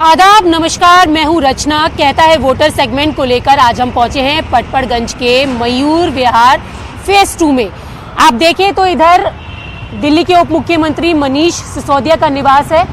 आदाब, नमस्कार। मैं हूं रचना। कहता है वोटर सेगमेंट को लेकर आज हम पहुंचे हैं पटपड़गंज के मयूर विहार फेज 2 में। आप देखें तो इधर दिल्ली के उप मुख्यमंत्री मनीष सिसोदिया का निवास है।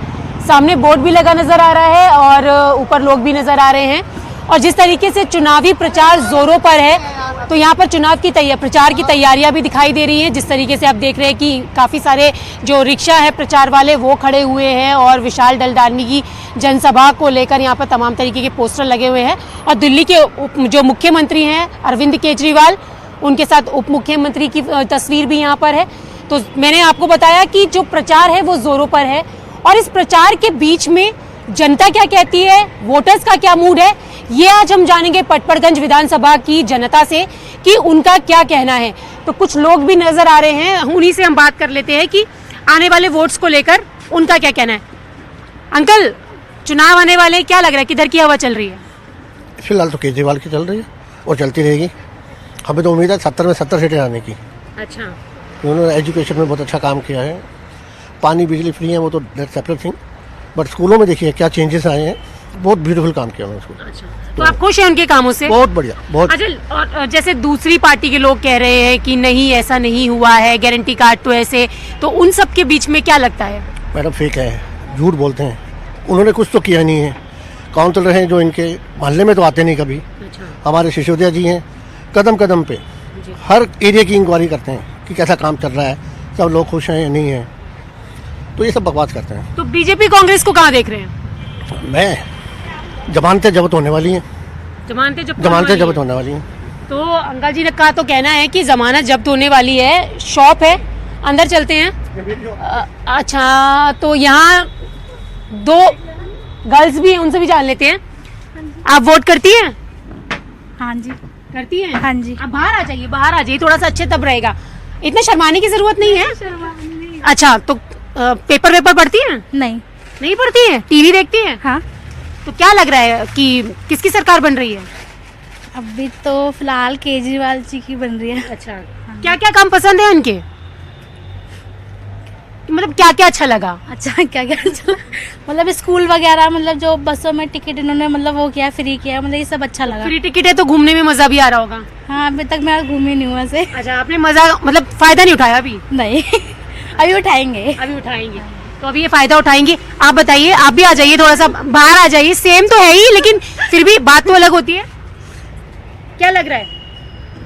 सामने बोर्ड भी लगा नजर आ रहा है और ऊपर लोग भी नजर आ रहे हैं। और जिस तरीके से चुनावी प्रचार जोरों पर है, तो यहाँ पर चुनाव की प्रचार की तैयारियां भी दिखाई दे रही हैं। जिस तरीके से आप देख रहे हैं कि काफ़ी सारे जो रिक्शा है प्रचार वाले वो खड़े हुए हैं और विशाल डलडानी की जनसभा को लेकर यहाँ पर तमाम तरीके के पोस्टर लगे हुए हैं। और दिल्ली के जो मुख्यमंत्री हैं अरविंद केजरीवाल, उनके साथ उप मुख्यमंत्री की तस्वीर भी यहाँ पर है। तो मैंने आपको बताया कि जो प्रचार है वो जोरों पर है और इस प्रचार के बीच में जनता क्या कहती है, वोटर्स का क्या मूड है, ये आज हम जानेंगे पटपड़गंज विधानसभा की जनता से कि उनका क्या कहना है। तो कुछ लोग भी नजर आ रहे हैं, उन्हीं से हम बात कर लेते हैं कि आने वाले वोट्स को लेकर उनका क्या कहना है। अंकल, चुनाव आने वाले, क्या लग रहा है किधर की हवा चल रही है? फिलहाल तो केजरीवाल की चल रही है और चलती रहेगी। हमें तो उम्मीद है 70 में 70 सीटें आने की। अच्छा, उन्होंने एजुकेशन में बहुत अच्छा काम किया है। पानी बिजली फ्री है, वो तो दैट्स सेपरेट थिंग, बट स्कूलों में देखिए क्या चेंजेस आए हैं। बहुत ब्यूटीफुल काम किया उन्होंने। अच्छा, तो आप खुश हैं उनके कामों से? बहुत बढ़िया, बहुत। अच्छा, और जैसे दूसरी पार्टी के लोग कह रहे हैं कि नहीं ऐसा नहीं हुआ है, गारंटी कार्ड तो ऐसे, तो उन सब के बीच में क्या लगता है? मैडम फेक है, झूठ बोलते हैं। उन्होंने कुछ तो किया नहीं है। काउंसलर हैं जो इनके मोहल्ले में तो आते नहीं कभी। अच्छा, हमारे सिसोदिया जी हैं, कदम कदम पे हर एरिया की इंक्वायरी करते हैं कि कैसा काम चल रहा है, सब लोग खुश हैं या नहीं है। तो ये सब बकवास करते हैं। तो बीजेपी कांग्रेस को कहाँ देख रहे हैं? मैं जमानतें जब्त होने वाली हैं। जमानतें जब्त होने वाली हैं। तो अंकल जी का तो कहना है कि जमानत जब्त होने वाली है। शॉप है, अंदर चलते हैं। अच्छा, तो यहाँ दो गर्ल्स भी हैं, उनसे भी जान लेते हैं। आप वोट करती हैं? हाँ जी, करती हैं? हाँ जी। आप बाहर आ जाइए, बाहर आ जाइए, थोड़ा सा अच्छे तब रहेगा। इतना शर्माने की जरूरत नहीं है। अच्छा, तो पेपर पढ़ती हैं? नहीं पढ़ती है? टीवी देखती है? हाँ। तो क्या लग रहा है कि किसकी सरकार बन रही है? अभी तो फिलहाल केजरीवाल जी की बन रही है। अच्छा, क्या क्या काम पसंद है उनके? मतलब क्या क्या अच्छा लगा? अच्छा, क्या क्या अच्छा मतलब स्कूल वगैरह, मतलब जो बसों में टिकट इन्होंने मतलब वो किया, फ्री किया, मतलब ये सब अच्छा लगा। फ्री टिकट है तो घूमने में मजा भी आ रहा होगा। हाँ, अभी तक मैं घूमी नहीं हूँ वैसे। अच्छा, आपने मजा मतलब फायदा नहीं उठाया अभी? नहीं अभी उठाएंगे। तो अभी ये फायदा उठाएंगे। आप बताइए, आप भी आ जाइए, थोड़ा सा बाहर आ जाइए। सेम तो है ही, लेकिन फिर भी बात तो अलग होती है। क्या लग रहा है?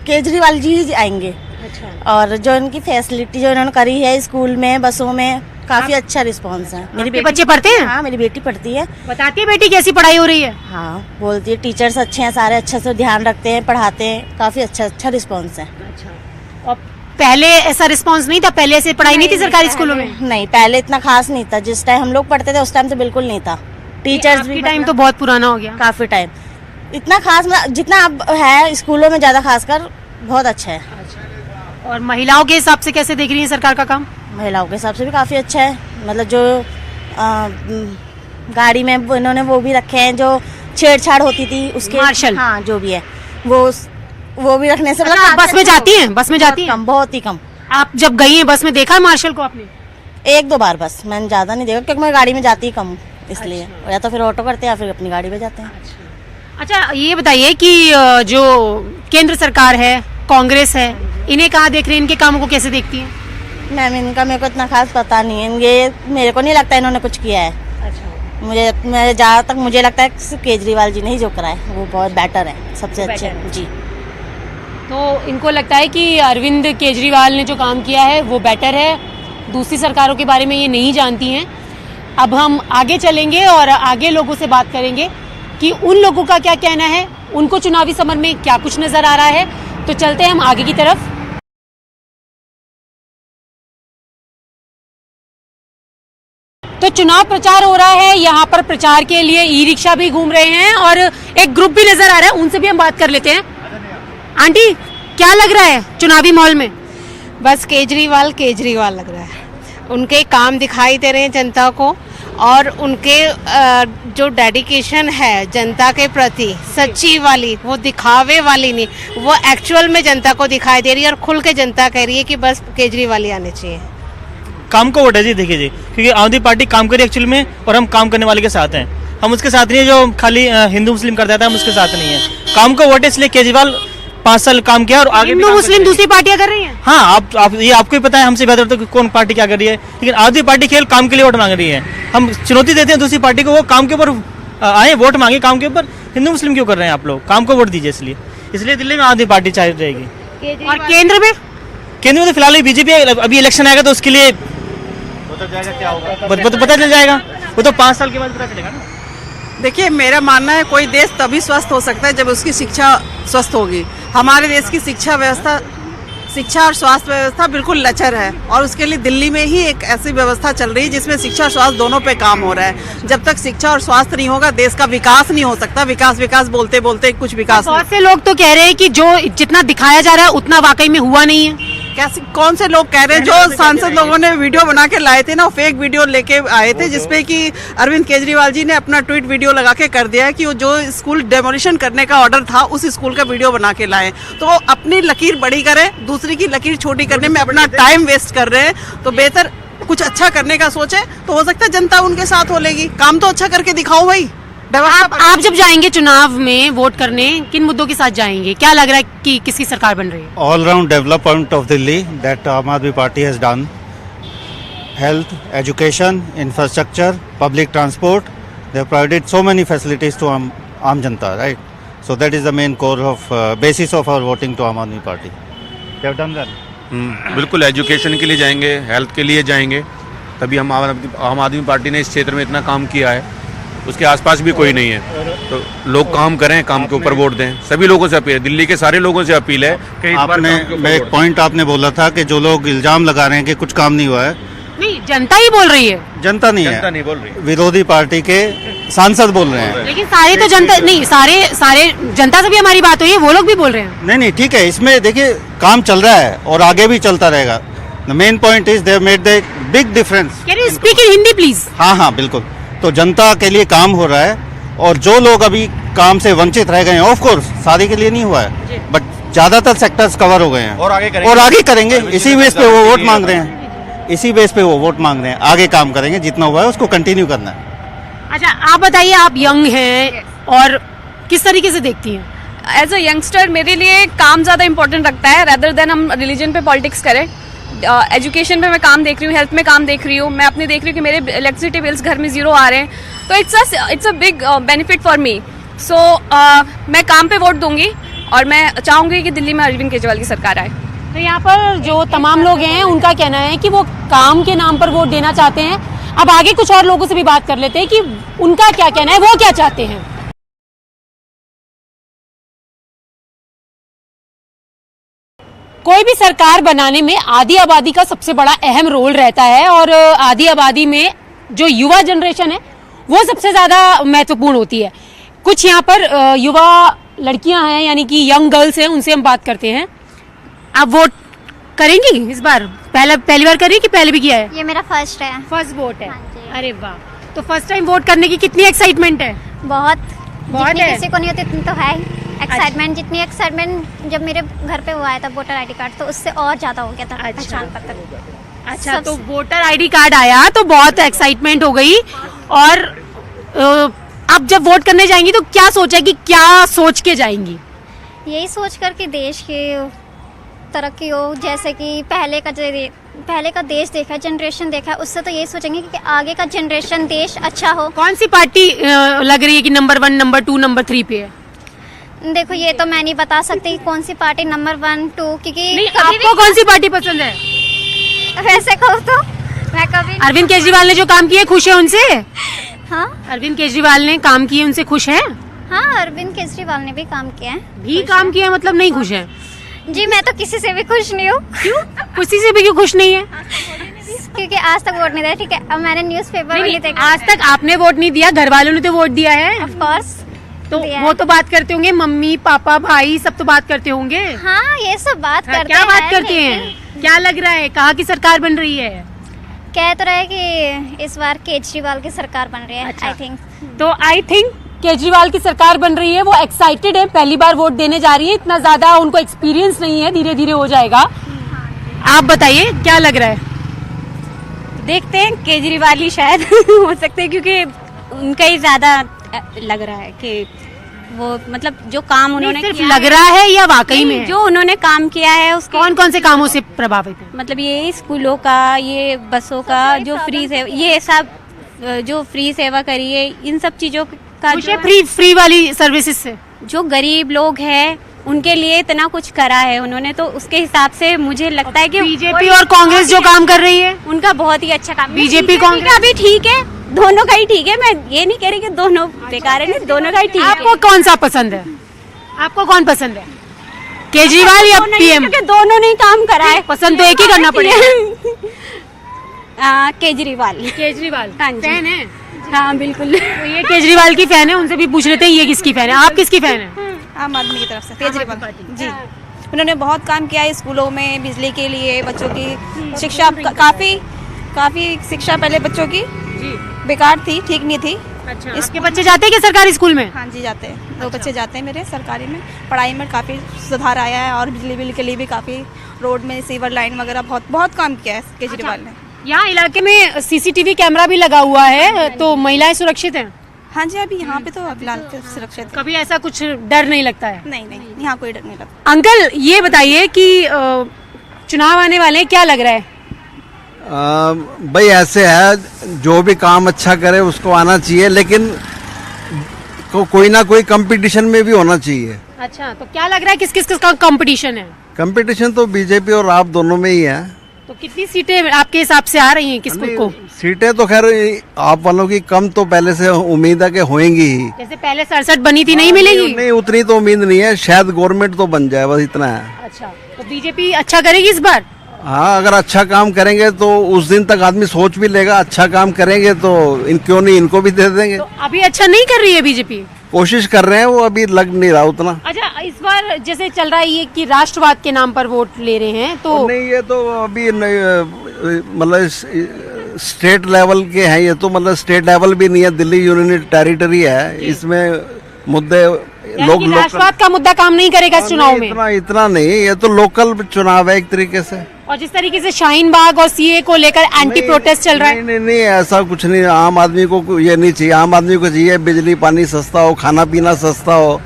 केजरीवाल जी आएंगे। अच्छा, और जो इनकी फैसिलिटी जो इन्होंने करी है स्कूल में, बसों में, काफी अच्छा रिस्पांस है। मेरी बच्चे पढ़ते हैं? हाँ, मेरी बेटी पढ़ती है। बताती है बेटी कैसी पढ़ाई हो रही है? हाँ, बोलती है टीचर्स अच्छे हैं, सारे अच्छे से ध्यान रखते हैं, पढ़ाते हैं, काफी अच्छा रिस्पांस है। अच्छा, और पहले ऐसा रिस्पांस नहीं था? पहले ऐसे पढ़ाई नहीं थी सरकारी स्कूलों में? नहीं, पहले इतना खास नहीं था। जिस टाइम हम लोग पढ़ते थे उस टाइम तो बिल्कुल नहीं था। टीचर्स भी टाइम तो बहुत पुराना हो गया। काफी टाइम इतना खास जितना अब है स्कूलों में, ज्यादा खासकर बहुत अच्छा है। और महिलाओं के हिसाब से कैसे देख रही है सरकार का काम? महिलाओं के हिसाब से भी काफी अच्छा है। मतलब जो गाड़ी में इन्होंने वो भी रखे हैं जो छेड़छाड़ होती थी उसके मार्शल। हाँ, जो भी है वो भी रखने से मतलब बस में जाती हैं? बस में जाती हैं? कम, बहुत ही कम। आप जब गई हैं बस में देखा है मार्शल को आपने? 1-2 बार बस, मैंने ज्यादा नहीं देखा क्योंकि मैं गाड़ी में जाती ही कम हूँ, इसलिए। या तो फिर ऑटो करते हैं या फिर अपनी गाड़ी में जाते हैं। अच्छा, ये बताइए कि जो केंद्र सरकार है, कांग्रेस है, इन्हें कहाँ देख रही हैं? इनके कामों को कैसे देखती हैं? मैम, इनका मेरे को इतना खास पता नहीं है। ये मेरे को नहीं लगता इन्होंने कुछ किया है। अच्छा, मेरे जहाँ तक मुझे लगता है केजरीवाल जी ने ही जो करा है वो बहुत बेटर है, सबसे अच्छे जी। तो इनको लगता है कि अरविंद केजरीवाल ने जो काम किया है वो बेटर है। दूसरी सरकारों के बारे में ये नहीं जानती हैं। अब हम आगे चलेंगे और आगे लोगों से बात करेंगे कि उन लोगों का क्या कहना है, उनको चुनावी समर में क्या कुछ नजर आ रहा है। तो चलते हैं हम आगे की तरफ। तो चुनाव प्रचार हो रहा है, यहाँ पर प्रचार के लिए ई रिक्शा भी घूम रहे हैं और एक ग्रुप भी नजर आ रहा है, उनसे भी हम बात कर लेते हैं। आंटी, क्या लग रहा है चुनावी माहौल में? बस केजरीवाल लग रहा है। उनके काम दिखाई दे रहे हैं जनता को, और उनके जो डेडिकेशन है जनता के प्रति, सच्ची वाली, वो दिखावे वाली नहीं, वो एक्चुअल में जनता को दिखाई दे रही है और खुल के जनता कह रही है कि बस केजरीवाल ही आने चाहिए। काम को वोट है जी। देखिए जी, क्योंकि आम आदमी पार्टी काम करी एक्चुअल में, और हम काम करने वाले के साथ हैं। हम उसके साथ नहीं है जो खाली हिंदू मुस्लिम कर देता है, हम उसके साथ नहीं है। काम को वोट है, इसलिए केजरीवाल 5 साल काम किया और आगे हिंदू मुस्लिम दूसरी पार्टियां कर रही हैं। हाँ, आप ये आपको ही पता है हमसे बेहतर तो कौन पार्टी क्या कर रही है, लेकिन आधी पार्टी केवल काम के लिए वोट मांग रही है। हम चुनौती देते हैं दूसरी पार्टी को, वो काम के ऊपर आए वोट मांगे, काम के ऊपर। हिंदू मुस्लिम क्यों कर रहे हैं आप लोग? काम को वोट दीजिए। इसलिए दिल्ली में आधी पार्टी चाहिए रहेगी। और केंद्र में तो फिलहाल बीजेपी, अभी इलेक्शन आएगा तो उसके लिए पता जाएगा क्या होगा, पता चल जाएगा। वो तो 5 साल के बाद पता चलेगा ना। देखिए, मेरा मानना है कोई देश तभी स्वस्थ हो सकता है जब उसकी शिक्षा स्वस्थ होगी। हमारे देश की शिक्षा और स्वास्थ्य व्यवस्था बिल्कुल लचर है, और उसके लिए दिल्ली में ही एक ऐसी व्यवस्था चल रही है जिसमें शिक्षा और स्वास्थ्य दोनों पे काम हो रहा है। जब तक शिक्षा और स्वास्थ्य नहीं होगा, देश का विकास नहीं हो सकता। विकास बोलते बोलते कुछ विकास बहुत से लोग तो कह रहे हैं कि जो जितना दिखाया जा रहा है उतना वाकई में हुआ नहीं है। कैसे, कौन से लोग कह रहे हैं? जो सांसद लोगों ने वीडियो बना के लाए थे ना, फेक वीडियो लेके आए थे, जिसपे कि अरविंद केजरीवाल जी ने अपना ट्वीट वीडियो लगा के कर दिया है कि वो जो स्कूल डेमोलिशन करने का ऑर्डर था उस स्कूल का वीडियो बना के लाए। तो अपनी लकीर बड़ी करें, दूसरी की लकीर छोटी करने में अपना टाइम वेस्ट कर रहे हैं। तो बेहतर कुछ अच्छा करने का सोचे, तो हो सकता है जनता उनके साथ हो लेगी। काम तो अच्छा करके दिखाओ भाई। आप जब जाएंगे चुनाव में वोट करने, किन मुद्दों के साथ जाएंगे? क्या लग रहा है कि किसकी सरकार बन रही है? All round development of Delhi that Aam Aadmi Party has done. Health, education, infrastructure, public transport. They have provided so many facilities to Aam Janta, right? So that is the main core of basis of our voting to Aam Aadmi Party. They have done well. बिल्कुल education के लिए जाएंगे, health के लिए जाएंगे, तभी हम आम आदमी पार्टी ने इस क्षेत्र में इतना काम किया है। उसके आसपास भी कोई नहीं है, तो लोग काम करें, काम के ऊपर वोट दें। सभी लोगों से अपील है, दिल्ली के सारे लोगों से अपील है कि इस बार काम के ऊपर एक पॉइंट आपने बोला था कि जो लोग इल्जाम लगा रहे हैं कि कुछ काम नहीं हुआ है, नहीं, जनता ही बोल रही है। जनता नहीं बोल रही, विरोधी पार्टी के सांसद बोल रहे हैं। लेकिन सारे तो जनता नहीं, सारे जनता से भी हमारी बात हुई है, वो लोग भी बोल रहे हैं। नहीं, ठीक है, इसमें देखिए काम चल रहा है और आगे भी चलता रहेगा। The main point is they have made the big difference. Can you speak in Hindi please? हाँ, बिल्कुल। तो जनता के लिए काम हो रहा है, और जो लोग अभी काम से वंचित रह गए हैं, ऑफ कोर्स सारे के लिए नहीं हुआ है, बट ज्यादातर सेक्टर्स कवर हो गए हैं और आगे करेंगे। इसी बेस पे वो वोट मांग रहे हैं, आगे काम करेंगे, जितना हुआ है उसको कंटिन्यू करना है। अच्छा, आप बताइए, आप यंग हैं और किस तरीके से देखती हैं? एज अ यंगस्टर मेरे लिए काम ज़्यादा इंपॉर्टेंट रखता है, रेदर देन हम रिलीजन पे पॉलिटिक्स करें। एजुकेशन पे मैं काम देख रही हूँ, हेल्थ में काम देख रही हूँ, मैं अपने देख रही हूँ कि मेरे इलेक्ट्रिसिटी बिल्स घर में 0 आ रहे हैं, तो it's a big benefit for me. So मैं काम पे वोट दूंगी और मैं चाहूंगी कि दिल्ली में अरविंद केजरीवाल की सरकार आए। तो यहाँ पर जो तमाम लोग हैं उनका कहना है कि वो काम के नाम पर वोट देना चाहते हैं। अब आगे कुछ और लोगों से भी बात कर लेते हैं कि उनका क्या कहना है, वो क्या चाहते हैं। कोई भी सरकार बनाने में आधी आबादी का सबसे बड़ा अहम रोल रहता है, और आधी आबादी में जो युवा जनरेशन है वो सबसे ज्यादा महत्वपूर्ण होती है। कुछ यहाँ पर युवा लड़कियां हैं, यानी कि यंग गर्ल्स हैं, उनसे हम बात करते हैं। आप वोट करेंगी इस बार? पहली बार करें कि पहले भी किया है? ये मेरा फर्स्ट है। फर्स्ट वोट है? हाँ, अरे वाह, तो फर्स्ट टाइम वोट करने की कितनी एक्साइटमेंट है? बहुत है। किसी को नहीं होती इतनी तो है एक्साइटमेंट। जितनी एक्साइटमेंट जब मेरे घर पे वो आया था वोटर आईडी कार्ड, तो उससे और ज्यादा हो गया था पहचान पत्र। अच्छा, तो वोटर आईडी कार्ड आया तो बहुत एक्साइटमेंट हो गई। और आप जब वोट करने जाएंगी तो क्या सोचा कि क्या सोच के जाएंगी? यही सोच कर कि देश की तरक्की हो, जैसे कि पहले का देश देखा है, जनरेशन देखा है, उससे तो यही सोचेंगे कि आगे का जनरेशन देश अच्छा हो। कौन सी पार्टी लग रही है कि नंबर 1, नंबर 2, नंबर 3 पे है? देखो, ये तो मैं नहीं बता सकती कि कौन सी पार्टी नंबर 1, 2, क्योंकि आपको कौन सी पार्टी पसंद है? वैसे कहूँ तो मैं कभी अरविंद केजरीवाल ने जो काम किए, खुश है उनसे? हाँ, अरविंद केजरीवाल ने काम किए, उनसे खुश है? हाँ, अरविंद केजरीवाल ने भी काम किया है। काम किया मतलब नहीं खुश है? जी, मैं तो किसी से भी खुश नहीं हूँ। क्यों? किसी से भी क्यों खुश नहीं है? क्योंकि आज तक वोट नहीं दिया। ठीक है, अब मैंने न्यूज़पेपर में नहीं देखा। आज तक आपने वोट नहीं दिया, घर वालों ने तो वोट दिया है। ऑफ कोर्स, तो वो तो बात करते होंगे, मम्मी पापा भाई सब तो बात करते होंगे। हाँ, ये सब बात करते हैं। क्या बात करते हैं? क्या लग रहा है, कहाँ की सरकार बन रही है? कह तो रहे कि इस बार केजरीवाल की सरकार बन रही है। अच्छा। आई थिंक केजरीवाल की सरकार बन रही है। वो एक्साइटेड है, पहली बार वोट देने जा रही है, इतना ज्यादा उनको एक्सपीरियंस नहीं है, धीरे धीरे हो जाएगा। आप बताइए क्या लग रहा है? देखते हैं, केजरीवाल ही शायद हो सकते हैं, क्योंकि उनका ही ज्यादा लग रहा है कि वो मतलब जो काम उन्होंने सिर्फ किया लग रहा है या वाकई में नहीं, है? जो उन्होंने काम किया है उसके कौन कौन से कामों से प्रभावित है? मतलब ये स्कूलों का, ये बसों का जो फ्री सेवा, ये सब जो फ्री सेवा करी है, इन सब चीजों का खुश है फ्री वाली सर्विसेज से? जो गरीब लोग हैं उनके लिए इतना कुछ करा है उन्होंने, तो उसके हिसाब से मुझे लगता है कि बीजेपी और कांग्रेस जो काम कर रही है उनका बहुत ही अच्छा काम। बीजेपी कांग्रेस का भी ठीक है, दोनों का ही ठीक है। मैं ये नहीं कह रही कि दोनों बेकार है, नहीं, दोनों का ही ठीक है। आपको कौन सा पसंद है? आपको कौन पसंद है, केजरीवाल या पीएम? क्योंकि दोनों ने काम करा है, पसंद तो एक ही करना पड़ेगा। केजरीवाल। केजरीवाल फैन है? हाँ बिल्कुल। तो ये केजरीवाल की फैन है, उनसे भी पूछ लेते हैं ये किसकी फैन है। आप किसकी फैन है? आम आदमी की तरफ से केजरीवाल जी। उन्होंने बहुत काम किया है स्कूलों में, बिजली के लिए, बच्चों की शिक्षा, काफी शिक्षा पहले बच्चों की बेकार थी, ठीक नहीं थी। अच्छा, इसके बच्चे जाते हैं क्या सरकारी स्कूल में? हाँ जी जाते हैं, 2 बच्चे जाते हैं मेरे सरकारी में। पढ़ाई में काफ़ी सुधार आया है और बिजली बिल के लिए भी काफ़ी, रोड में सीवर लाइन वगैरह बहुत काम किया है केजरीवाल ने। यहाँ इलाके में सीसीटीवी कैमरा भी लगा हुआ है, तो महिलाएं सुरक्षित हैं? हाँ जी, अभी यहाँ पे तो फिलहाल सुरक्षित। कभी ऐसा कुछ डर नहीं लगता है? नहीं, यहाँ कोई डर नहीं लगता। अंकल ये बताइए कि चुनाव आने वाले हैं, क्या लग रहा है? भाई ऐसे है, जो भी काम अच्छा करे उसको आना चाहिए, लेकिन कोई ना कोई कंपटीशन में भी होना चाहिए। अच्छा, तो क्या लग रहा है किस किस का कंपटीशन है? कंपटीशन तो बीजेपी और आप दोनों में ही है। तो कितनी सीटें आपके हिसाब से आ रही हैं किसको को? सीटें तो खैर आप वालों की कम तो पहले से उम्मीद है कि होएंगी ही। जैसे पहले 67 बनी थी, नहीं मिलेगी? नहीं, उतनी तो उम्मीद नहीं है, शायद गवर्नमेंट तो बन जाए, बस इतना है। अच्छा, तो बीजेपी अच्छा करेगी इस बार? हाँ, अगर अच्छा काम करेंगे तो उस दिन तक आदमी सोच भी लेगा, अच्छा काम करेंगे तो क्यों नहीं इनको भी दे देंगे। तो अभी अच्छा नहीं कर रही है बीजेपी? कोशिश कर रहे हैं, वो अभी लग नहीं रहा उतना। अच्छा, इस बार जैसे चल रहा है ये कि राष्ट्रवाद के नाम पर वोट ले रहे हैं, तो नहीं, ये तो अभी मतलब स्टेट लेवल के हैं, ये तो मतलब स्टेट लेवल भी नहीं है, दिल्ली यूनियन टेरिटरी है, इसमें मुद्दे लोग राष्ट्रवाद का मुद्दा काम नहीं करेगा इस चुनाव में? इतना नहीं, ये तो लोकल चुनाव है एक तरीके से। और जिस तरीके से शाहीन बाग और सीए को लेकर एंटी प्रोटेस्ट चल रहा है? नहीं, ऐसा कुछ नहीं। आम आदमी को ये नहीं चाहिए, आम आदमी को चाहिए बिजली पानी सस्ता हो, खाना पीना सस्ता हो।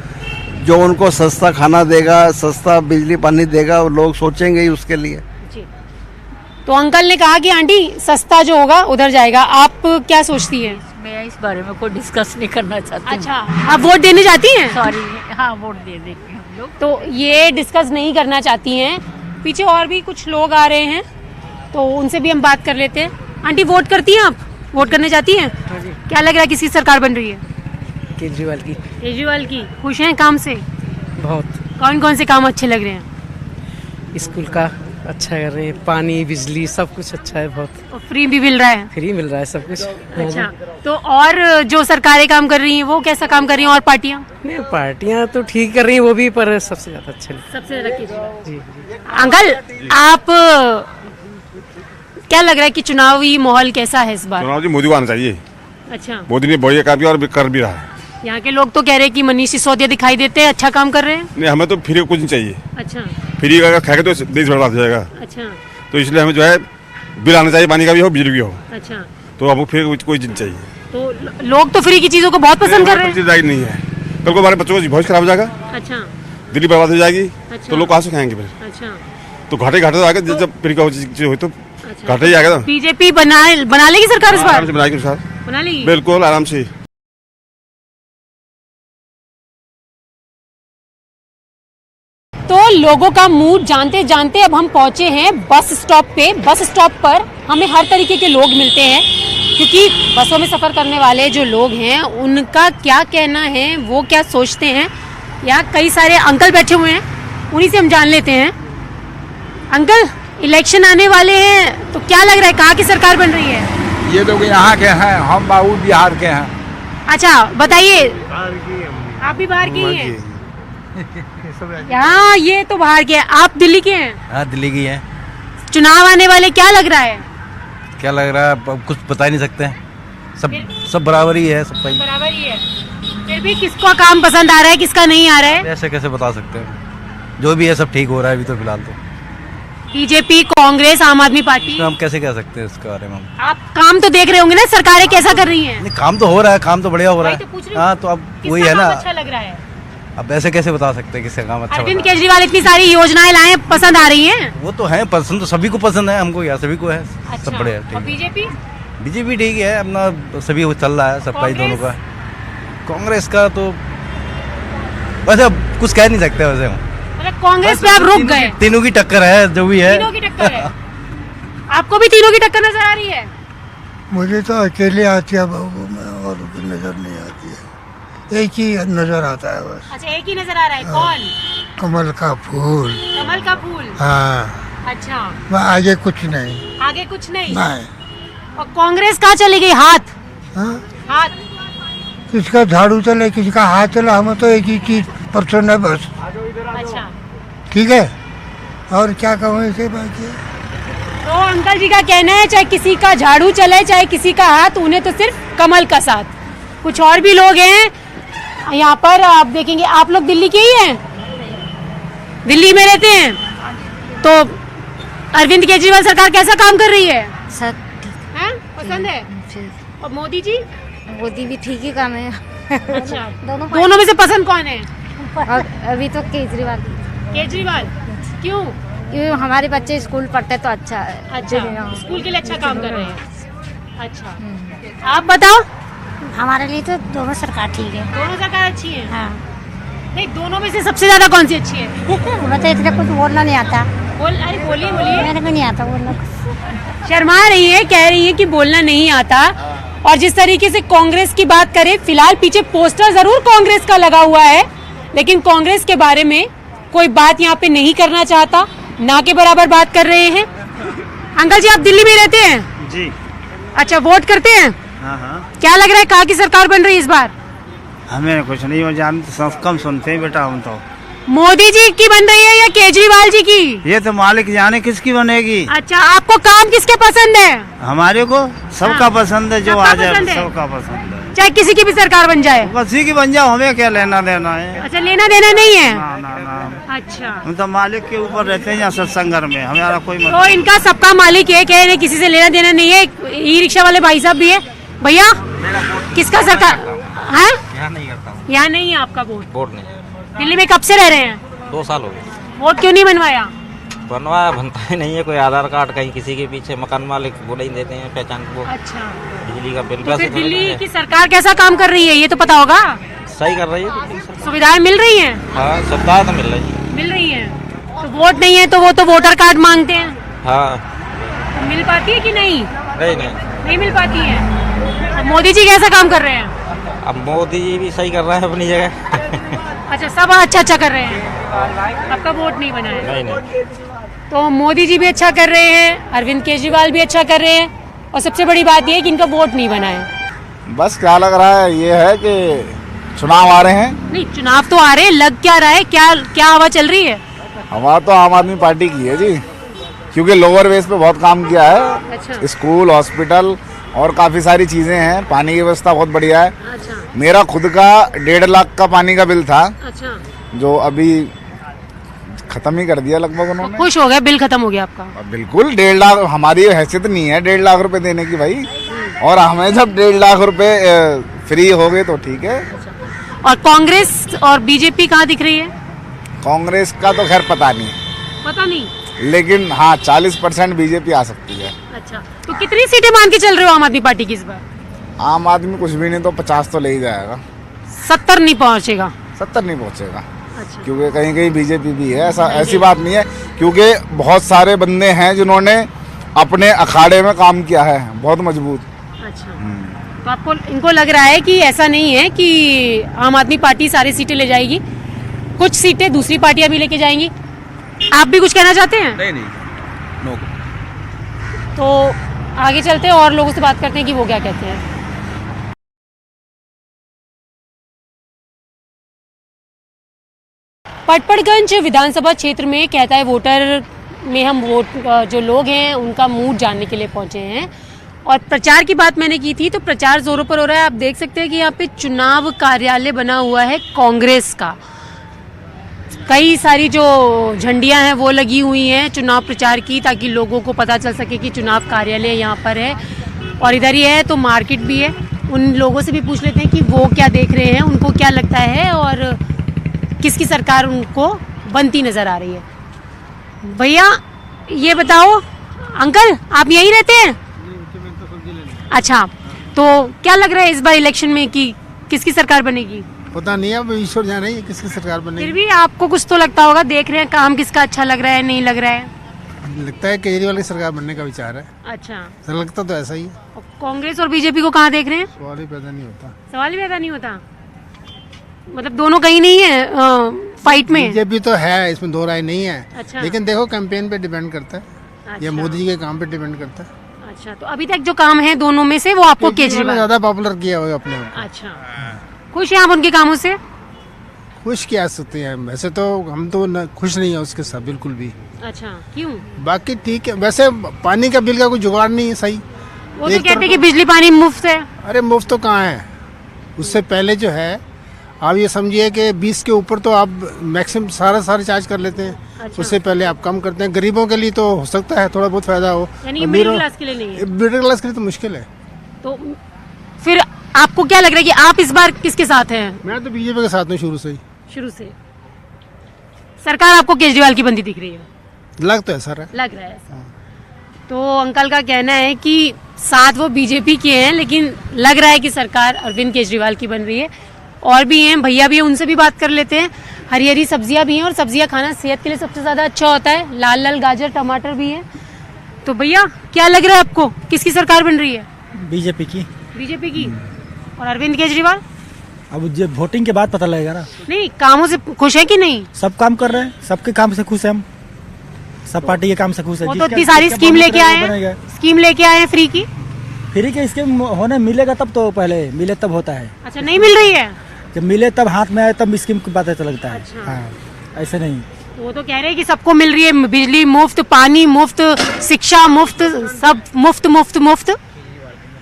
जो उनको सस्ता खाना देगा, सस्ता बिजली पानी देगा, वो लोग सोचेंगे ही उसके लिए। तो अंकल ने कहा कि आंटी सस्ता जो होगा उधर जाएगा, आप क्या सोचती हैं? मैं इस बारे में कोई डिस्कस नहीं करना चाहती। अच्छा, आप वोट देने जाती हैं? सॉरी, हाँ वोट दे देते हैं हम लोग। तो ये डिस्कस नहीं करना चाहती हैं। पीछे और भी कुछ लोग आ रहे हैं, तो उनसे भी हम बात कर लेते हैं। आंटी वोट करती हैं आप? वोट करने जाती हैं? क्या लग रहा है किसकी सरकार बन रही है? केजरीवाल की। केजरीवाल की। खुश हैं काम से? बहुत। कौन कौन से काम अच्छे लग रहे हैं? स्कूल का अच्छा कर रहे हैं, पानी बिजली सब कुछ अच्छा है बहुत। और फ्री भी मिल रहा है? फ्री मिल रहा है सब कुछ। अच्छा, तो और जो सरकारें काम कर रही हैं वो कैसा काम कर रही हैं, और पार्टियां? नहीं, पार्टियां तो ठीक कर रही हैं वो भी, पर सबसे ज्यादा अच्छे सबसे ज्यादा जी। अंकल आप क्या लग रहा है कि चुनावी माहौल कैसा है इस बार? चुनाव जी मोदी को आना चाहिए। अच्छा, मोदी ने बहुत काम किया और कर भी रहा है। यहाँ के लोग तो कह रहे हैं कि मनीष सिसोदिया दिखाई देते हैं, अच्छा काम कर रहे हैं। नहीं, हमें तो फ्री कुछ नहीं चाहिए। अच्छा, फ्री अगर खाएगा तो देश बर्बाद हो जाएगा। अच्छा, तो इसलिए हमें जो है बिल आना चाहिए, पानी का भी हो, बिजली भी हो। अच्छा, तो हमको फ्री कोई चीज चाहिए। तो लोग तो फ्री की चीजों को बहुत पसंद कर रहे हैं। नहीं है, कल को हमारे बच्चों का भविष्य खराब हो जाएगा। अच्छा, दिल्ली बर्बाद हो जाएगी। अच्छा, तो लोग कहाँ से खाएंगे फिर? अच्छा, तो घाटे तो आगे जब फ्री का चीज हुई तो घाटे ही आएगा। बीजेपी बना लेगी सरकार इस बार? बनाएगी सर, बना लेगी बिल्कुल आराम से। तो लोगों का मूड जानते जानते अब हम पहुंचे हैं बस स्टॉप पे। बस स्टॉप पर हमें हर तरीके के लोग मिलते हैं, क्योंकि बसों में सफर करने वाले जो लोग हैं उनका क्या कहना है, वो क्या सोचते हैं। यहाँ कई सारे अंकल बैठे हुए हैं, उन्हीं से हम जान लेते हैं। अंकल, इलेक्शन आने वाले हैं तो क्या लग रहा है, कहाँ की सरकार बन रही है? ये लोग यहाँ के हैं, हम बाबू बिहार के हैं। अच्छा, बताइए। आप भी बाहर की हैं? यहाँ ये तो बाहर के हैं, आप दिल्ली के हैं? हाँ, दिल्ली की है। चुनाव आने वाले, क्या लग रहा है? क्या लग रहा है कुछ बता ही नहीं सकते, सब बराबर ही है, सब बराबर ही है। फिर भी किसका काम पसंद आ रहा है, किसका नहीं आ रहा है? ऐसे कैसे बता सकते हैं? जो भी है सब ठीक हो रहा है अभी तो फिलहाल तो। बीजेपी, कांग्रेस, आम आदमी पार्टी, हम कैसे कह सकते हैं इसके बारे में? आप काम तो देख रहे होंगे ना, सरकारें कैसा कर रही हैं? नहीं, काम तो हो रहा है, काम तो बढ़िया हो रहा है। हाँ, तो अब वही है ना, अच्छा लग रहा है। अब ऐसे कैसे बता सकते हैं किसका काम अच्छा अरविंद हो रहा केजरीवाल इतनी सारी योजनाएं लाए, पसंद आ रही हैं? है? वो तो है पसंद, तो सभी को पसंद है, हमको या सभी को है। सब बढ़िया, और ठीक बीजेपी? है। बीजेपी ठीक है, अपना सभी वो चल रहा है, सबका ही दोनों का। कांग्रेस का तो वैसे अब कुछ कह नहीं सकते वैसे हम। मतलब कांग्रेस पे आप रुक गए? तीनों की टक्कर है, जो भी है। तीनों की टक्कर है। आपको भी तीनों की टक्कर नजर आ रही है? मुझे तो अकेले आती है बाबू, में और नजर नहीं आती है, एक ही नजर आता है बस। अच्छा, एक ही नजर आ रहा है। कौन? कमल का फूल। कमल का फूल? हाँ। अच्छा, आगे कुछ नहीं। आगे कुछ नहीं? नहीं। और कांग्रेस कहाँ चली गई? हाथ? हाँ? हाथ किसका झाड़ू चले, किसी का हाथ चला, हम तो एक ही चीज पसंद है बस। अच्छा, ठीक है, और क्या कहूँ इसे बाकी। तो अंकल जी का कहना है चाहे किसी का झाड़ू चले, चाहे किसी का हाथ, उन्हें तो सिर्फ कमल का साथ। कुछ और भी लोग हैं यहाँ पर, आप देखेंगे। आप लोग दिल्ली के ही हैं? दिल्ली में रहते हैं? तो अरविंद केजरीवाल सरकार कैसा काम कर रही है? सब हैं? पसंद है? और मोदी जी? मोदी भी ठीक ही काम है। अच्छा, दोनों में से पसंद कौन है? अभी तो केजरीवाल। केजरीवाल क्यों? क्योंकि हमारे बच्चे स्कूल पढ़ते तो अच्छा है। अच्छा, स्कूल के लिए अच्छा काम कर रहे हैं। अच्छा, आप बताओ। हमारे लिए तो दोनों सरकार ठीक है। दोनों सरकार अच्छी है? हाँ। नहीं, दोनों में से सबसे ज्यादा कौन सी अच्छी है? मुझे तो इतना कुछ बोलना नहीं आता। अरे बोलिए बोलिए। मेरे को नहीं आता बोलना। शर्मा रही है, कह रही है कि बोलना नहीं आता। और जिस तरीके से कांग्रेस की बात करें, फिलहाल पीछे पोस्टर जरूर कांग्रेस का लगा हुआ है, लेकिन कांग्रेस के बारे में कोई बात यहाँ पे नहीं करना चाहता, ना के बराबर बात कर रहे हैं। अंकल जी, आप दिल्ली में रहते हैं? जी। अच्छा, वोट करते हैं? हाँ। क्या लग रहा है, कहाँ की सरकार बन रही है इस बार? हमें कुछ नहीं हो, जानते सब कम सुनते हैं बेटा हम तो। मोदी जी की बन रही है या केजरीवाल जी की? ये तो मालिक जाने किसकी बनेगी। अच्छा, आपको काम किसके पसंद है? हमारे को सबका हाँ, पसंद है, जो सबका आ जाए पसंद है। सबका पसंद है, चाहे किसी की भी सरकार बन जाए। किसी की बन जाओ, हमें क्या लेना देना है। अच्छा, लेना देना नहीं है? ना। अच्छा, हम तो मालिक के ऊपर रहते हैं या सत्संग घर में, हमारा कोई तो इनका सबका मालिक है, कह रहे किसी से लेना देना नहीं है। ई रिक्शा वाले भाई साहब भी है। भैया, किसका सरकार है? यहाँ नहीं करता हूँ। यहाँ नहीं है आपका वोट? वोट नहीं। दिल्ली में कब से रह रहे हैं? 2 साल हो गए। वोट क्यों नहीं बनवाया? बनवाया, बनता ही नहीं है। कोई आधार कार्ड कहीं किसी के पीछे, मकान मालिक वो नहीं देते हैं पहचान को। अच्छा, बिजली का बिल तो फिर दिल्ली की सरकार कैसा काम कर रही है, ये तो पता होगा। सही कर रही है, सुविधाएं मिल रही हैं? हाँ, सुविधा तो मिल रही है। मिल रही हैं। तो वोट नहीं है तो वो तो वोटर कार्ड मांगते हैं। हाँ। तो मिल पाती है कि नहीं? नहीं मिल पाती है। तो मोदी जी कैसा काम कर रहे हैं? अब मोदी जी भी सही कर रहा है अपनी जगह। अच्छा, सब अच्छा कर रहे हैं, आपका वोट नहीं बना है? नहीं। तो मोदी जी भी अच्छा कर रहे हैं, अरविंद केजरीवाल भी अच्छा कर रहे हैं, और सबसे बड़ी बात यह है कि इनका वोट नहीं बना है। बस क्या लग रहा है, ये है कि चुनाव आ रहे हैं। नहीं, चुनाव तो आ रहे हैं, लग क्या रहा है, क्या हवा चल रही है? हमारा तो आम आदमी पार्टी की है जी, क्योंकि लोअर बेस पे बहुत काम किया है। अच्छा। स्कूल, हॉस्पिटल और काफ़ी सारी चीज़ें हैं, पानी की व्यवस्था बहुत बढ़िया है। अच्छा। मेरा खुद का 1.5 लाख का पानी का बिल था। अच्छा। जो अभी खत्म ही कर दिया लगभग उन्होंने। खुश हो गए, बिल खत्म हो गया आपका? बिल्कुल, 1.5 लाख, हमारी हैसियत नहीं है 1.5 लाख रुपए देने की भाई, और हमें जब 1.5 लाख रुपए फ्री हो गए तो ठीक है। और कांग्रेस और बीजेपी कहाँ दिख रही है? कांग्रेस का तो खैर पता नहीं, पता नहीं, लेकिन हाँ 40% बीजेपी आ सकती है। अच्छा, तो कितनी सीटें मान के चल रहे हो आम आदमी पार्टी की इस बार? आम आदमी कुछ भी नहीं तो 50 तो ले ही जाएगा। 70 नहीं पहुंचेगा? 70 नहीं पहुंचेगा। अच्छा। क्योंकि कहीं कहीं बीजेपी भी है, ऐसी बात नहीं है, क्योंकि बहुत सारे बंदे हैं जिन्होंने अपने अखाड़े में काम किया है बहुत मजबूत। अच्छा, तो आपको इनको लग रहा है कि ऐसा नहीं है कि आम आदमी पार्टी सारी सीटें ले जाएगी, कुछ सीटें दूसरी पार्टियां भी लेके जाएंगी? आप भी कुछ कहना चाहते हैं? नहीं, नो। तो आगे चलते हैं और लोगों से बात करते हैं कि वो क्या कहते हैं। पटपड़गंज विधानसभा क्षेत्र में कहता है वोटर में हम वोट जो लोग हैं उनका मूड जानने के लिए पहुंचे हैं, और प्रचार की बात मैंने की थी, तो प्रचार जोरों पर हो रहा है। आप देख सकते हैं कि यहाँ पे चुनाव कार्यालय बना हुआ है कांग्रेस का। कई सारी जो झंडियां हैं वो लगी हुई हैं चुनाव प्रचार की, ताकि लोगों को पता चल सके कि चुनाव कार्यालय यहाँ पर है। और इधर ही है तो मार्केट भी है, उन लोगों से भी पूछ लेते हैं कि वो क्या देख रहे हैं, उनको क्या लगता है और किसकी सरकार उनको बनती नजर आ रही है। भैया ये बताओ, अंकल आप यहीं रहते हैं? अच्छा, तो क्या लग रहा है इस बार इलेक्शन में कि किसकी सरकार बनेगी? पता नहीं है, अब ईश्वर जाने ही किसकी सरकार बनेगी। फिर भी आपको कुछ तो लगता होगा, देख रहे हैं काम किसका अच्छा लग रहा है, नहीं लग रहा है? लगता है केजरीवाल की सरकार बनने का विचार है। अच्छा, सर लगता तो ऐसा ही है। और कांग्रेस और बीजेपी को कहाँ देख रहे हैं? सवाल ही पैदा नहीं होता। सवाल ही पैदा नहीं होता, मतलब दोनों कहीं नहीं है फाइट में। बीजेपी तो है, इसमें दो राय नहीं है। अच्छा। लेकिन देखो कैंपेन पे डिपेंड करता है, अच्छा। या मोदी जी के काम पे डिपेंड करता है। अच्छा, तो अभी तक जो काम है दोनों में से वो आपको केजरीवाल ज्यादा पॉपुलर किया हुआ अपने में। अच्छा, खुश हैं आप उनके कामों से? खुश क्या सकते हैं, वैसे तो हम तो खुश नहीं है उसके साथ बिल्कुल भी। अच्छा, क्यों? बाकी ठीक है, वैसे पानी का बिल का कोई जुगाड़ नहीं है सही। वो तो कहते हैं कि बिजली पानी मुफ्त है। अरे मुफ्त तो कहाँ है, उससे पहले जो है आप ये समझिए कि 20 के ऊपर तो आप मैक्सिमम सारा चार्ज कर लेते हैं। अच्छा। उससे पहले आप कम करते हैं। गरीबों के लिए तो हो सकता है थोड़ा बहुत फायदा हो, यानी कि मिडिल क्लास के लिए नहीं है। मिडिल क्लास के लिए तो मुश्किल है। तो फिर आपको क्या लग रहा है कि आप इस बार किसके साथ हैं? मैं तो बीजेपी के साथ हूँ शुरू से ही। शुरू से सरकार आपको केजरीवाल की बनती दिख रही है? लग तो ऐसा रहा, लग रहा है ऐसा। तो अंकल का कहना है कि साथ वो बीजेपी के हैं, लेकिन लग रहा है कि सरकार अरविंद केजरीवाल की बन रही है। और भी हैं, भैया भी हैं, उनसे भी बात कर लेते हैं। हरी हरी सब्जियां भी हैं और सब्जियां खाना सेहत के लिए सबसे ज्यादा अच्छा होता है। लाल लाल गाजर टमाटर भी हैं। तो भैया क्या लग रहा है आपको, किसकी सरकार बन रही है? बीजेपी की। बीजेपी की। और अरविंद केजरीवाल? अब जब वोटिंग के बाद पता लगेगा ना। नहीं, कामों से खुश है कि नहीं? सब काम कर रहे हैं, सबके काम से खुश है हम, सब पार्टी के काम से खुश है। वो तो इतनी सारी स्कीम लेके आए हैं, स्कीम लेके आए हैं फ्री की। फ्री के स्कीम होने मिलेगा तब तो, पहले मिले तब होता है। अच्छा, नहीं मिल रही है? जब मिले तब हाथ में आए तब स्कीम की बात लगता है। अच्छा। हाँ, ऐसे नहीं। वो तो कह रहे हैं कि सबको मिल रही है, बिजली मुफ्त, पानी मुफ्त, शिक्षा मुफ्त, सब मुफ्त मुफ्त मुफ्त।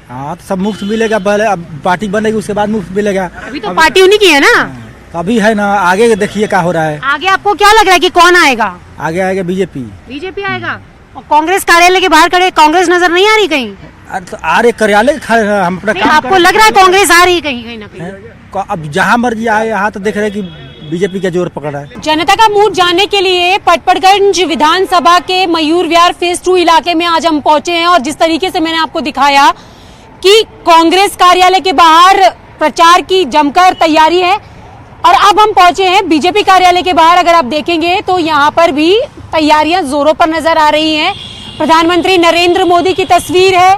हाँ, तो सब मुफ्त मिलेगा, पहले अब पार्टी बनेगी उसके बाद मुफ्त मिलेगा। अभी तो पार्टी उन्हीं की है ना। अभी है ना, आगे देखिए क्या हो रहा है। आगे आपको क्या लग रहा है कि कौन आएगा? आगे आएगा बीजेपी। बीजेपी आएगा। और कांग्रेस कार्यालय के बाहर खड़े, कांग्रेस नजर नहीं आ रही कहीं? तो आ रहे कार्यालय हम अपना काम आपको लग रहा है कांग्रेस आ रही है कहीं ना कहीं? अब जहाँ मर्जी आए, यहाँ तो देख रहे हैं कि बीजेपी का जोर पकड़ा है। जनता का मूड जानने के लिए पटपड़गंज विधानसभा के मयूर विहार फेज 2 इलाके में आज हम पहुंचे हैं। और जिस तरीके से मैंने आपको दिखाया कि कांग्रेस कार्यालय के बाहर प्रचार की जमकर तैयारी है, और अब हम पहुंचे हैं बीजेपी कार्यालय के बाहर। अगर आप देखेंगे तो यहाँ पर भी तैयारियां जोरों पर नजर आ रही हैं। प्रधानमंत्री नरेंद्र मोदी की तस्वीर है,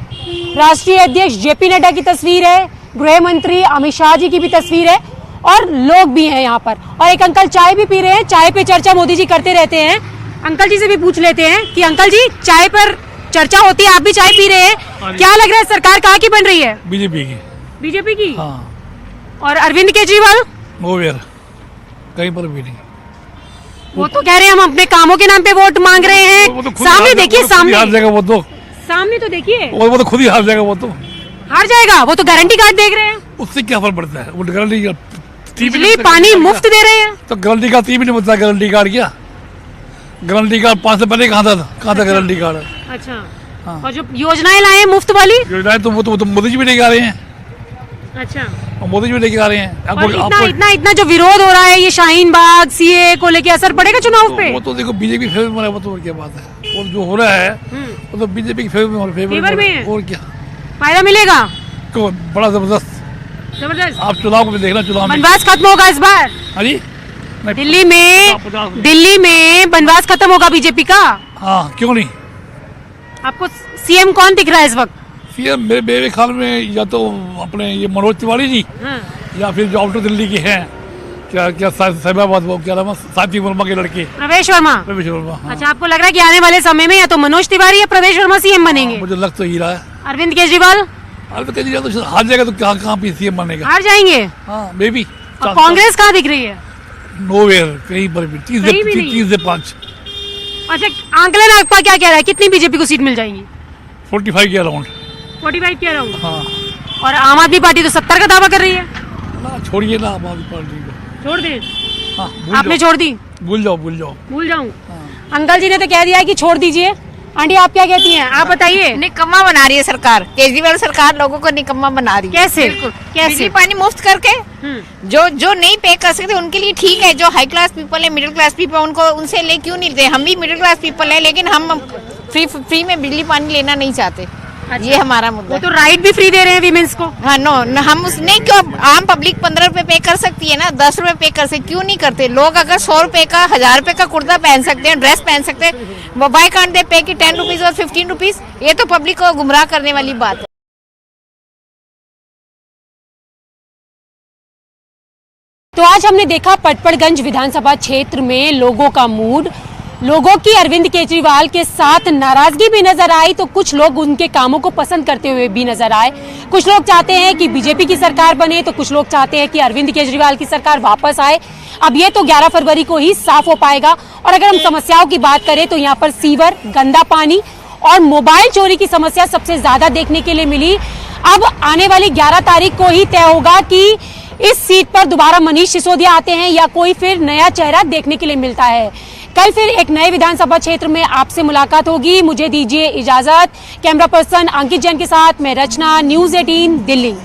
राष्ट्रीय अध्यक्ष जेपी नड्डा की तस्वीर है, गृह मंत्री अमित शाह जी की भी तस्वीर है, और लोग भी हैं यहाँ पर। और एक अंकल चाय भी पी रहे हैं, चाय पे चर्चा मोदी जी करते रहते हैं। अंकल जी से भी पूछ लेते हैं कि अंकल जी, चाय पर चर्चा होती है, आप भी चाय पी रहे हैं, क्या लग रहा है सरकार कहाँ की बन रही है? बीजेपी की। बीजेपी की? हाँ। और अरविंद केजरीवाल? वो यार कहीं पर भी नहीं। वो तो कह रहे हैं हम अपने कामों के नाम पे वोट मांग रहे हैं। सामने देखिए, सामने हार जाएगा वो तो। सामने तो देखिए, वो तो खुद ही हार जाएगा वो तो। हार जाएगा वो तो, गारंटी कार्ड देख रहे हैं। उससे क्या फर्क पड़ता है, वो गारंटी बिजली पानी मुफ्त दे रहे हैं। तो गारंटी कार्ड भी नहीं मिलता। गारंटी कार्ड क्या, गारंटी कार्ड 5 से पहले कहाँ था गारंटी कार्ड? अच्छा। और जो योजनाएं लाए हैं मुफ्त वाली योजनाएं, तो वो तो मोदी जी भी लेके आ रहे हैं। अच्छा, मोदी जी भी लेके आ रहे हैं। और इतना जो विरोध हो रहा है ये शाहीन बाग सीए को लेके, असर पड़ेगा चुनाव पे? वो तो देखो बीजेपी फेवर में है, वो तो और क्या बात है। और जो हो रहा है वो तो बीजेपी के फेवर में है। और क्या फायदा मिलेगा? तो बड़ा जबरदस्त। आप चुनाव को देखना, चुनाव में बनवास खत्म होगा इस बार। हाँ जी, दिल्ली में बनवास खत्म होगा बीजेपी का। हाँ, क्यों नहीं। आपको सीएम कौन दिख रहा है इस वक्त? सीएम मेरे ख्याल में या तो अपने ये मनोज तिवारी जी, या फिर जो आउटर दिल्ली के हैं, क्या साहिबाबाद, वो क्या नाम है, साथी वर्मा के लड़के, प्रवेश वर्मा। हाँ। अच्छा, आपको लग रहा है कि आने वाले समय में या तो मनोज तिवारी या प्रवेश वर्मा सीएम बनेंगे? मुझे लग तो ही रहा है। अरविंद केजरीवाल? अरविंद केजरीवाल तो हार जाएगा, तो कहाँ पे सीएम बनेगा? हार जाएंगे। हाँ, मे बी। कांग्रेस कहाँ दिख रही है? नोवेयर, कहीं पर भी। 30 से 5। अच्छा, आंकलन आपका क्या कह रहा है, कितनी बीजेपी को सीट मिल जाएंगी? 45 के अराउंड। 45 के अराउंड। हाँ। और आम आदमी पार्टी तो 70 का दावा कर रही है। छोड़िए ना आम आदमी पार्टी को, छोड़ दें? हाँ, आपने छोड़ दी? भूल जाओ भूल जाओ। भूल जाऊं? अंकल जी ने तो कह दिया है कि छोड़ दीजिए। आंटी आप क्या कहती हैं, आप बताइए। निकम्मा बना रही है सरकार, केजरीवाल सरकार लोगों को निकम्मा बना रही है। कैसे? कैसे? बिजली पानी मुफ्त करके जो नहीं पे कर सकते उनके लिए ठीक है, जो हाई क्लास पीपल है, मिडिल क्लास पीपल, उनको उनसे ले क्यों नहीं लेते? हम भी मिडिल क्लास पीपल है, लेकिन हम फ्री में बिजली पानी लेना नहीं चाहते। ये हमारा मुद्दा है। तो राइट भी फ्री दे रहे हैं वीमेंस को। हाँ नो, हम नहीं, क्यों आम पब्लिक 15 रुपए पे कर सकती है ना, 10 रुपए पे कर सकती, क्यों नहीं करते लोग? अगर 100 रुपए का 1000 रुपए का कुर्ता पहन सकते हैं, ड्रेस पहन सकते हैं, वाई कांट दे पे कि 10 रुपीज और 15 रुपीज? ये तो पब्लिक को गुमराह करने वाली बात है। तो आज हमने देखा पटपड़गंज विधानसभा क्षेत्र में लोगों का मूड, लोगों की अरविंद केजरीवाल के साथ नाराजगी भी नजर आई, तो कुछ लोग उनके कामों को पसंद करते हुए भी नजर आए। कुछ लोग चाहते हैं कि बीजेपी की सरकार बने, तो कुछ लोग चाहते हैं कि अरविंद केजरीवाल की सरकार वापस आए। अब ये तो 11 फरवरी को ही साफ हो पाएगा। और अगर हम समस्याओं की बात करें तो यहाँ पर सीवर, गंदा पानी और मोबाइल चोरी की समस्या सबसे ज्यादा देखने के लिए मिली। अब आने वाली 11 तारीख को ही तय होगा कि इस सीट पर दोबारा मनीष सिसोदिया आते हैं या कोई फिर नया चेहरा देखने के लिए मिलता है। कल फिर एक नए विधानसभा क्षेत्र में आपसे मुलाकात होगी। मुझे दीजिए इजाजत। कैमरा पर्सन अंकित जैन के साथ मैं रचना, न्यूज़ 18 दिल्ली।